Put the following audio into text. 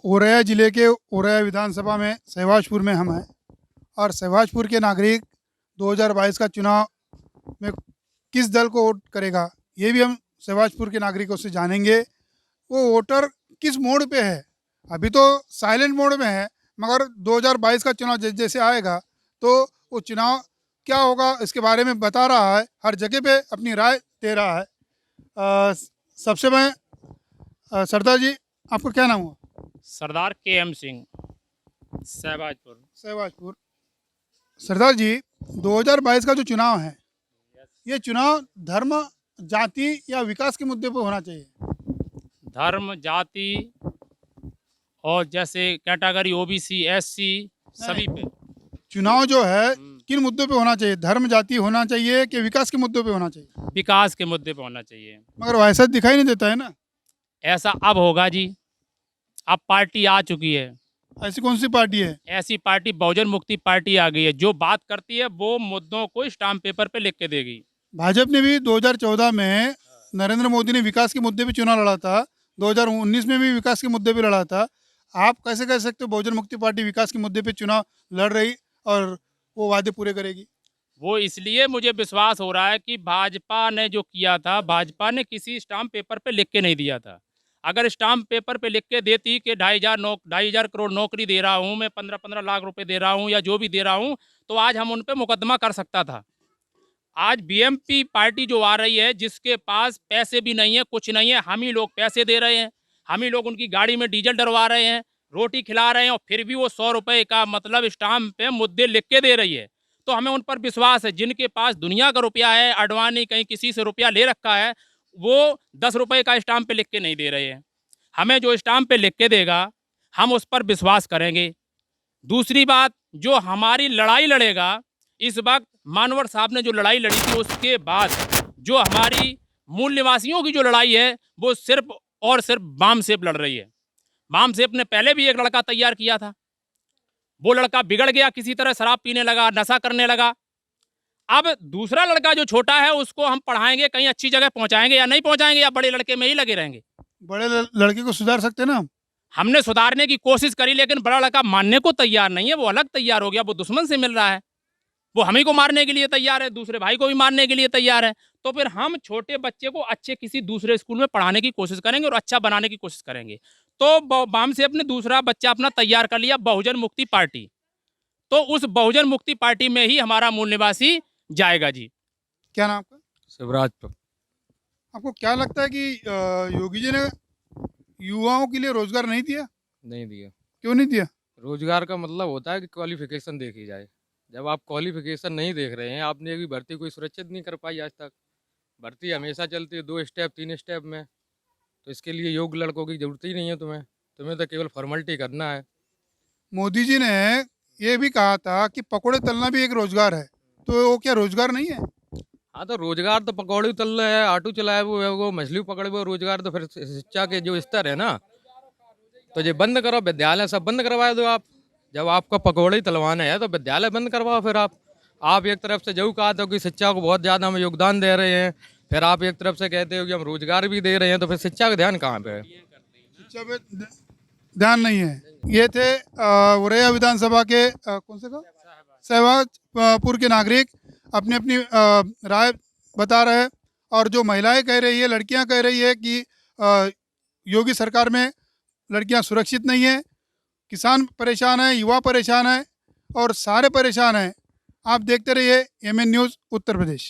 औरैया ज़िले के औरैया विधानसभा में सहवाजपुर में हम हैं और सहवाजपुर के नागरिक 2022 का चुनाव में किस दल को वोट करेगा, ये भी हम सहवाजपुर के नागरिकों से जानेंगे। वो वोटर किस मोड पे है। अभी तो साइलेंट मोड में है, मगर 2022 का चुनाव जैसे आएगा तो वो चुनाव क्या होगा इसके बारे में बता रहा है, हर जगह पे अपनी राय दे रहा है। सबसे मैं सरदार जी, आपका क्या नाम हुआ? सरदार KM सिंह, सहबाजपुर। सहवाजपुर। सरदार जी, 2022 का जो चुनाव है, ये चुनाव धर्म, जाति या विकास के मुद्दे पर होना चाहिए? धर्म, जाति और जैसे कैटेगरी OBC, SC सभी पे। चुनाव जो है किन मुद्दों पे होना चाहिए? धर्म, जाति होना चाहिए कि विकास के मुद्दों पे होना चाहिए? विकास के मुद्दे पे होना चाहिए। मगर वैसा दिखाई नहीं देता है ना। ऐसा अब होगा जी, अब पार्टी आ चुकी है। ऐसी कौन सी पार्टी है? ऐसी पार्टी बहुजन मुक्ति पार्टी आ गई है, जो बात करती है वो मुद्दों को स्टाम्प पेपर पे लिख के देगी। भाजपा ने भी 2014 में नरेंद्र मोदी ने विकास के मुद्दे पे चुनाव लड़ा था, 2019 में भी विकास के मुद्दे पे लड़ा था। आप कैसे कह सकते हो बहुजन मुक्ति पार्टी विकास के मुद्दे पे चुनाव लड़ रही और वो वादे पूरे करेगी? वो इसलिए मुझे विश्वास हो रहा है कि भाजपा ने जो किया था, भाजपा ने किसी स्टाम्प पेपर पे लिख के नहीं दिया था। अगर स्टाम्प पेपर पे लिख के देती कि 2,500 करोड़ नौकरी दे रहा हूँ मैं, 15-15 लाख रुपए दे रहा हूँ या जो भी दे रहा हूँ, तो आज हम उन पे मुकदमा कर सकता था। आज BMP पार्टी जो आ रही है, जिसके पास पैसे भी नहीं है, कुछ नहीं है, हम ही लोग पैसे दे रहे हैं, हम ही लोग उनकी गाड़ी में डीजल डलवा रहे हैं, रोटी खिला रहे हैं, और फिर भी वो 100 रुपये का मतलब स्टाम्प पे मुद्दे लिख के दे रही है। तो हमें उन पर विश्वास है। जिनके पास दुनिया का रुपया है, अडवाणी कहीं किसी से रुपया ले रखा है, वो 10 रुपये का स्टाम्प पे लिख के नहीं दे रहे हैं। हमें जो स्टाम्प पे लिख के देगा, हम उस पर विश्वास करेंगे। दूसरी बात, जो हमारी लड़ाई लड़ेगा, इस वक्त मानवर साहब ने जो लड़ाई लड़ी थी, उसके बाद जो हमारी मूल निवासियों की जो लड़ाई है, वो सिर्फ और सिर्फ बाम सेप लड़ रही है। बाम सेप ने पहले भी एक लड़का तैयार किया था, वो लड़का बिगड़ गया, किसी तरह शराब पीने लगा, नशा करने लगा। अब दूसरा लड़का जो छोटा है, उसको हम पढ़ाएंगे, कहीं अच्छी जगह पहुंचाएंगे या नहीं पहुंचाएंगे, या बड़े लड़के में ही लगे रहेंगे? बड़े लड़के को सुधार सकते ना। हमने सुधारने की कोशिश करी, लेकिन बड़ा लड़का मानने को तैयार नहीं है। वो अलग तैयार हो गया, वो दुश्मन से मिल रहा है, वो हम ही को मारने के लिए तैयार है, दूसरे भाई को भी मारने के लिए तैयार है। तो फिर हम छोटे बच्चे को अच्छे किसी दूसरे स्कूल में पढ़ाने की कोशिश करेंगे और अच्छा बनाने की कोशिश करेंगे। तो बाम से अपने दूसरा बच्चा अपना तैयार कर लिया, बहुजन मुक्ति पार्टी। तो उस बहुजन मुक्ति पार्टी में ही हमारा मूल निवासी जाएगा जी। क्या नाम आपका? शिवराज। आपको क्या लगता है कि योगी जी ने युवाओं के लिए रोजगार नहीं दिया? नहीं दिया। क्यों नहीं दिया? रोजगार का मतलब होता है कि क्वालिफिकेशन देखी जाए। जब आप क्वालिफिकेशन नहीं देख रहे हैं, आपने अभी भर्ती कोई सुरक्षित नहीं कर पाई आज तक। भर्ती हमेशा चलती है 2 स्टेप 3 स्टेप में, तो इसके लिए योग्य लड़कों की जरूरत ही नहीं है। तुम्हें तो केवल फॉर्मेलिटी करना है। मोदी जी ने ये भी कहा था कि पकोड़े तलना भी एक रोजगार है, तो वो क्या रोजगार नहीं है? हाँ, तो रोजगार तो पकौड़े तल रहे हैं, ऑटो चलाए वो मछली पकड़े वो रोजगार। तो फिर शिक्षा के जो स्तर है ना, तो ये बंद करो, विद्यालय सब बंद करवा दो आप। जब आपको पकौड़े तलवाना है तो विद्यालय बंद करवाओ। फिर आप एक तरफ से जो कहा था कि शिक्षा को बहुत ज़्यादा हम योगदान दे रहे हैं, फिर आप एक तरफ से कहते हो कि हम रोजगार भी दे रहे हैं, तो फिर शिक्षा का ध्यान कहाँ पे है? शिक्षा पे ध्यान नहीं है। ये थे औरैया विधानसभा के कौन से गाँव, सहवाजपुर के नागरिक अपनी अपनी राय बता रहे हैं। और जो महिलाएं कह रही है, लड़कियां कह रही है कि योगी सरकार में लड़कियां सुरक्षित नहीं है, किसान परेशान है, युवा परेशान है और सारे परेशान हैं। आप देखते रहिए MN न्यूज़ उत्तर प्रदेश।